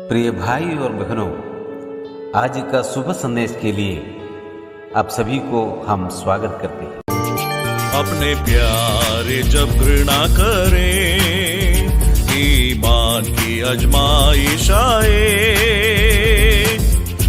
प्रिय भाई और बहनों, आज का शुभ संदेश के लिए आप सभी को हम स्वागत करते हैं। अपने प्यारे जब घृणा करें, ईमान की आजमाइश आए,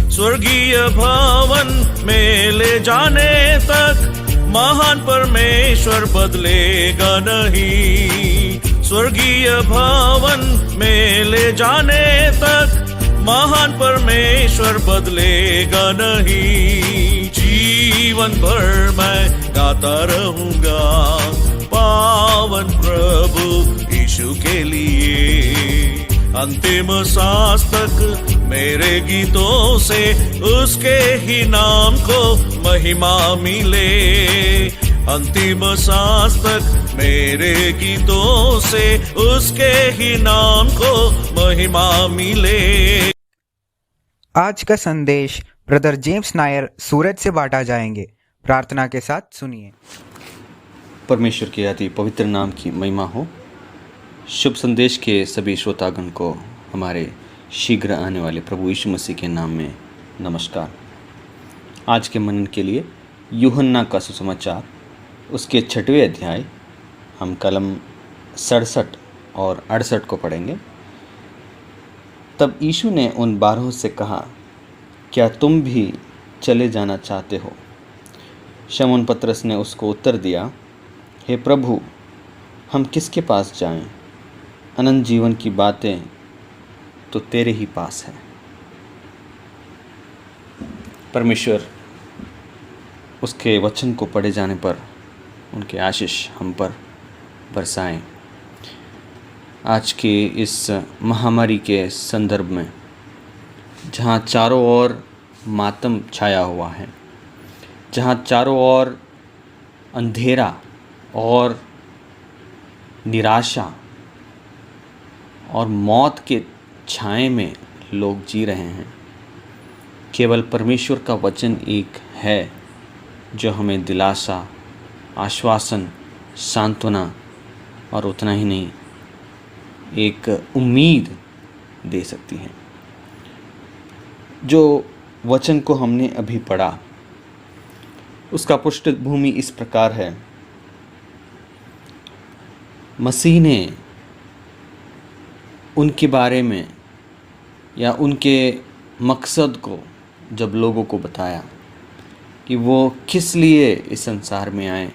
स्वर्गीय भवन में ले जाने तक महान परमेश्वर बदलेगा नहीं। स्वर्गीय भवन में ले जाने तक महान परमेश्वर बदलेगा नहीं। जीवन भर मैं गाता रहूंगा पावन प्रभु यीशु के लिए। अंतिम सांस तक मेरे गीतों से उसके ही नाम को महिमा मिले। अंतिम सांस तक मेरे गीतों से उसके ही नाम को महिमा मिले। आज का संदेश ब्रदर जेम्स नायर सूरज से बांटा जाएंगे। प्रार्थना के साथ सुनिए। परमेश्वर के अति पवित्र नाम की महिमा हो। शुभ संदेश के सभी श्रोतागण को हमारे शीघ्र आने वाले प्रभु यीशु मसीह के नाम में नमस्कार। आज के मनन के लिए यूहन्ना का सुसमाचार उसके 6वें अध्याय हम कलम 67 और 68 को पढ़ेंगे। तब यीशु ने उन 12 से कहा, क्या तुम भी चले जाना चाहते हो? शमौन पतरस ने उसको उत्तर दिया, हे प्रभु, हम किसके पास जाएं? अनंत जीवन की बातें तो तेरे ही पास है। परमेश्वर उसके वचन को पढ़े जाने पर उनके आशीष हम पर बरसाएं। आज के इस महामारी के संदर्भ में जहाँ चारों ओर मातम छाया हुआ है, जहाँ चारों ओर अंधेरा और निराशा और मौत के छाए में लोग जी रहे हैं, केवल परमेश्वर का वचन एक है जो हमें दिलासा, आश्वासन, सांत्वना और उतना ही नहीं, एक उम्मीद दे सकती है। जो वचन को हमने अभी पढ़ा उसका पृष्ठभूमि इस प्रकार है। मसीह ने उनके बारे में या उनके मकसद को जब लोगों को बताया कि वो किस लिए इस संसार में आए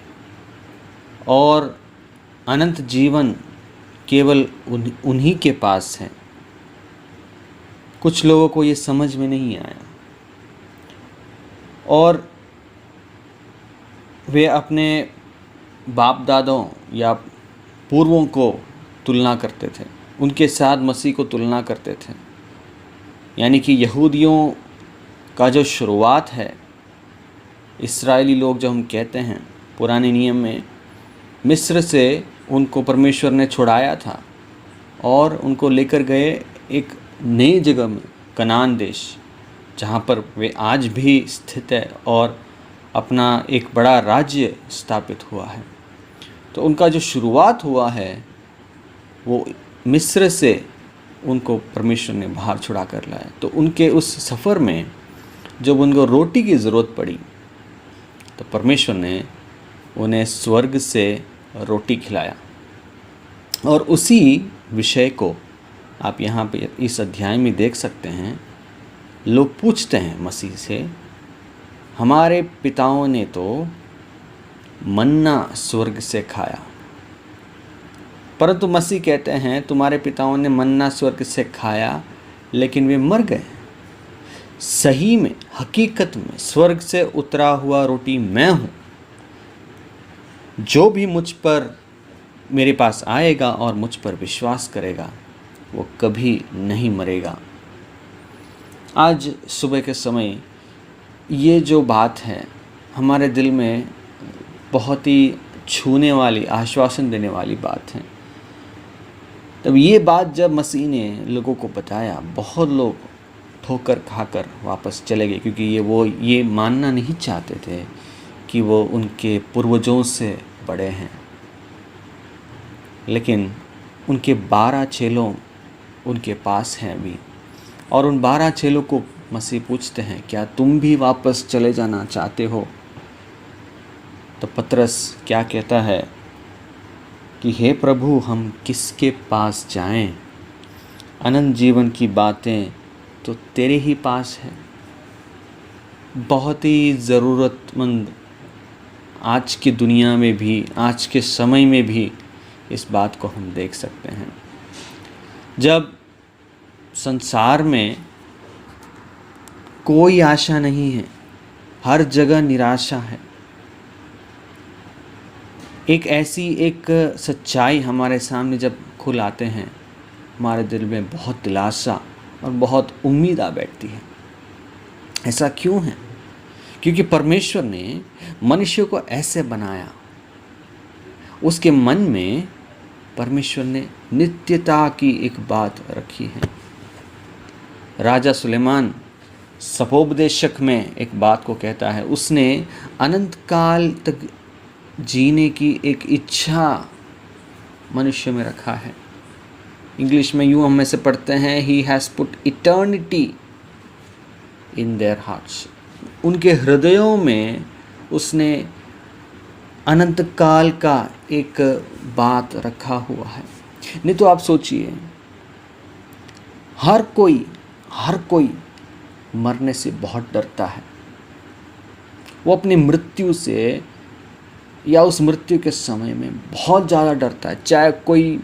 और अनंत जीवन केवल उन्हीं के पास है, कुछ लोगों को ये समझ में नहीं आया और वे अपने बाप दादों या पूर्वों को तुलना करते थे, उनके साथ मसीह को तुलना करते थे। यानी कि यहूदियों का जो शुरुआत है, इस्राएली लोग जो हम कहते हैं, पुराने नियम में मिस्र से उनको परमेश्वर ने छुड़ाया था और उनको लेकर गए एक नई जगह में, कनान देश, जहाँ पर वे आज भी स्थित है और अपना एक बड़ा राज्य स्थापित हुआ है। तो उनका जो शुरुआत हुआ है वो मिस्र से उनको परमेश्वर ने बाहर छुड़ा कर लाया। तो उनके उस सफ़र में जब उनको रोटी की ज़रूरत पड़ी तो परमेश्वर ने उन्हें स्वर्ग से रोटी खिलाया। और उसी विषय को आप यहाँ पे इस अध्याय में देख सकते हैं। लोग पूछते हैं मसीह से, हमारे पिताओं ने तो मन्ना स्वर्ग से खाया, परंतु मसीह कहते हैं तुम्हारे पिताओं ने मन्ना स्वर्ग से खाया लेकिन वे मर गए। सही में, हकीकत में स्वर्ग से उतरा हुआ रोटी मैं हूँ। जो भी मुझ पर, मेरे पास आएगा और मुझ पर विश्वास करेगा वो कभी नहीं मरेगा। आज सुबह के समय ये जो बात है हमारे दिल में बहुत ही छूने वाली, आश्वासन देने वाली बात है। तब ये बात जब मसीह ने लोगों को बताया, बहुत लोग ठोकर खाकर वापस चले गए, क्योंकि वो ये मानना नहीं चाहते थे कि वो उनके पूर्वजों से बड़े हैं। लेकिन उनके 12 चेलों उनके पास हैं अभी, और उन 12 चेलों को मसीह पूछते हैं, क्या तुम भी वापस चले जाना चाहते हो? तो पतरस क्या कहता है कि हे प्रभु, हम किसके पास जाएं? अनंत जीवन की बातें तो तेरे ही पास है। बहुत ही ज़रूरतमंद आज की दुनिया में भी, आज के समय में भी इस बात को हम देख सकते हैं। जब संसार में कोई आशा नहीं है, हर जगह निराशा है, एक ऐसी एक सच्चाई हमारे सामने जब खुल आते हैं, हमारे दिल में बहुत दिलासा और बहुत उम्मीद आ बैठती है। ऐसा क्यों है? क्योंकि परमेश्वर ने मनुष्य को ऐसे बनाया, उसके मन में परमेश्वर ने नित्यता की एक बात रखी है। राजा सुलेमान सपोपदेशक में एक बात को कहता है, उसने अनंत काल तक जीने की एक इच्छा मनुष्य में रखा है। इंग्लिश में यूँ हम में से पढ़ते हैं, he has put eternity in their hearts. उनके हृदयों में उसने अनंत काल का एक बात रखा हुआ है। नहीं तो आप सोचिए, हर कोई मरने से बहुत डरता है। वो अपनी मृत्यु से या उस मृत्यु के समय में बहुत ज़्यादा डरता है। चाहे कोई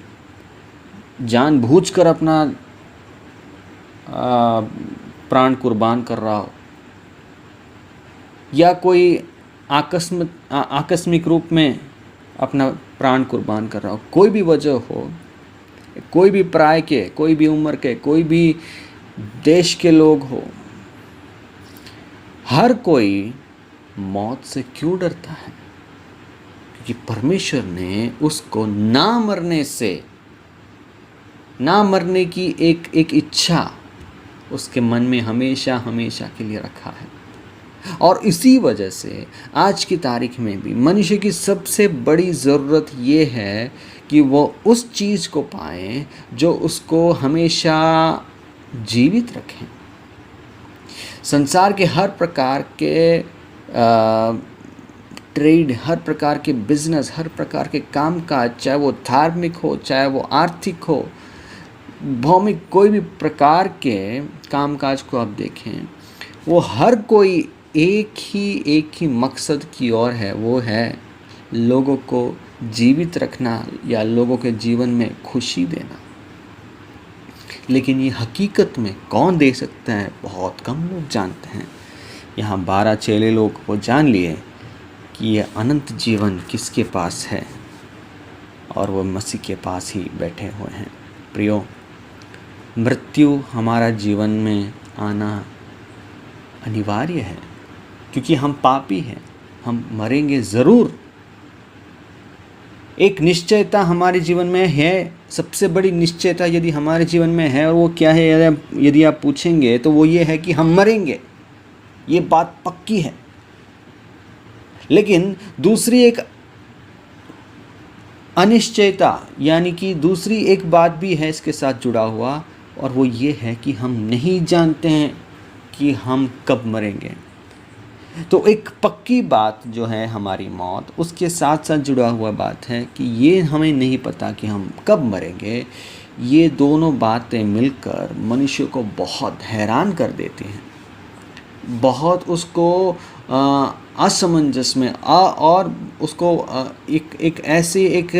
जानबूझकर अपना प्राण कुर्बान कर रहा हो, या कोई आकस्मिक रूप में अपना प्राण कुर्बान कर रहा हो, कोई भी वजह हो, कोई भी प्राय के, कोई भी उम्र के, कोई भी देश के लोग हो, हर कोई मौत से क्यों डरता है? क्योंकि परमेश्वर ने उसको ना मरने की एक इच्छा उसके मन में हमेशा के लिए रखा है। और इसी वजह से आज की तारीख में भी मनुष्य की सबसे बड़ी ज़रूरत ये है कि वो उस चीज़ को पाए जो उसको हमेशा जीवित रखें। संसार के हर प्रकार के ट्रेड, हर प्रकार के बिजनेस, हर प्रकार के कामकाज, चाहे वो धार्मिक हो, चाहे वो आर्थिक हो, भौमिक कोई भी प्रकार के कामकाज को आप देखें, वो हर कोई एक ही मकसद की ओर है, वो है लोगों को जीवित रखना या लोगों के जीवन में खुशी देना। लेकिन ये हकीकत में कौन दे सकता है? बहुत कम लोग जानते हैं। यहाँ 12 चेले लोग वो जान लिए कि ये अनंत जीवन किसके पास है, और वो मसीह के पास ही बैठे हुए हैं। प्रियो, मृत्यु हमारा जीवन में आना अनिवार्य है, क्योंकि हम पापी हैं, हम मरेंगे ज़रूर। एक निश्चयता हमारे जीवन में है, सबसे बड़ी निश्चयता यदि हमारे जीवन में है, और वो क्या है यदि आप पूछेंगे तो वो ये है कि हम मरेंगे। ये बात पक्की है। लेकिन दूसरी एक अनिश्चयता, यानी कि दूसरी एक बात भी है इसके साथ जुड़ा हुआ, और वो ये है कि हम नहीं जानते हैं कि हम कब मरेंगे। तो एक पक्की बात जो है हमारी मौत, उसके साथ साथ जुड़ा हुआ बात है कि ये हमें नहीं पता कि हम कब मरेंगे। ये दोनों बातें मिलकर मनुष्य को बहुत हैरान कर देती हैं, बहुत उसको असमंजस में और उसको एक ऐसी एक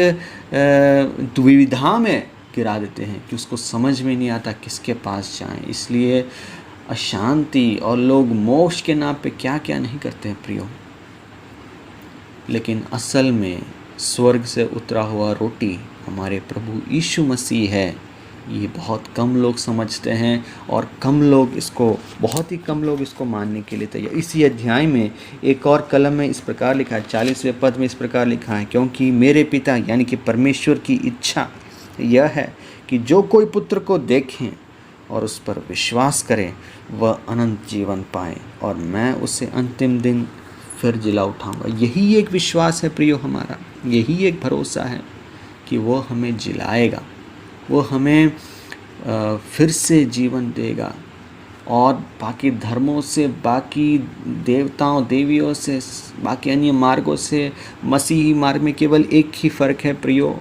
दुविधा में गिरा देते हैं कि उसको समझ में नहीं आता किसके पास जाएं। इसलिए अशांति, और लोग मोक्ष के नाम पे क्या क्या नहीं करते हैं प्रियो। लेकिन असल में स्वर्ग से उतरा हुआ रोटी हमारे प्रभु यीशु मसीह है। ये बहुत कम लोग समझते हैं, और बहुत ही कम लोग इसको मानने के लिए तैयार। इसी अध्याय में एक और कलम में इस प्रकार लिखा है, 40वें पद में इस प्रकार लिखा है, क्योंकि मेरे पिता यानी कि परमेश्वर की इच्छा यह है कि जो कोई पुत्र को देखें और उस पर विश्वास करें वह अनंत जीवन पाए, और मैं उसे अंतिम दिन फिर जिला उठाऊंगा। यही एक विश्वास है प्रियो हमारा, यही एक भरोसा है कि वो हमें जिलाएगा, वो हमें फिर से जीवन देगा, और बाकी धर्मों से, बाकी देवताओं देवियों से, बाकी अन्य मार्गों से मसीही मार्ग में केवल एक ही फ़र्क है प्रियो,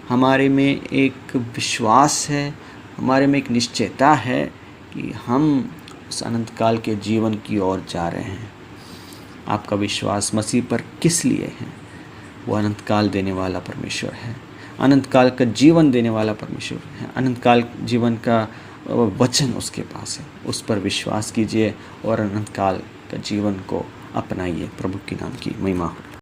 हमारे में एक विश्वास है, हमारे में एक निश्चयता है कि हम उस अनंत काल के जीवन की ओर जा रहे हैं। आपका विश्वास मसीह पर किस लिए है? वो अनंत काल देने वाला परमेश्वर है, अनंत काल का जीवन देने वाला परमेश्वर है, अनंत काल जीवन का वचन उसके पास है। उस पर विश्वास कीजिए और अनंत काल का जीवन को अपनाइए। प्रभु के नाम की महिमा हो।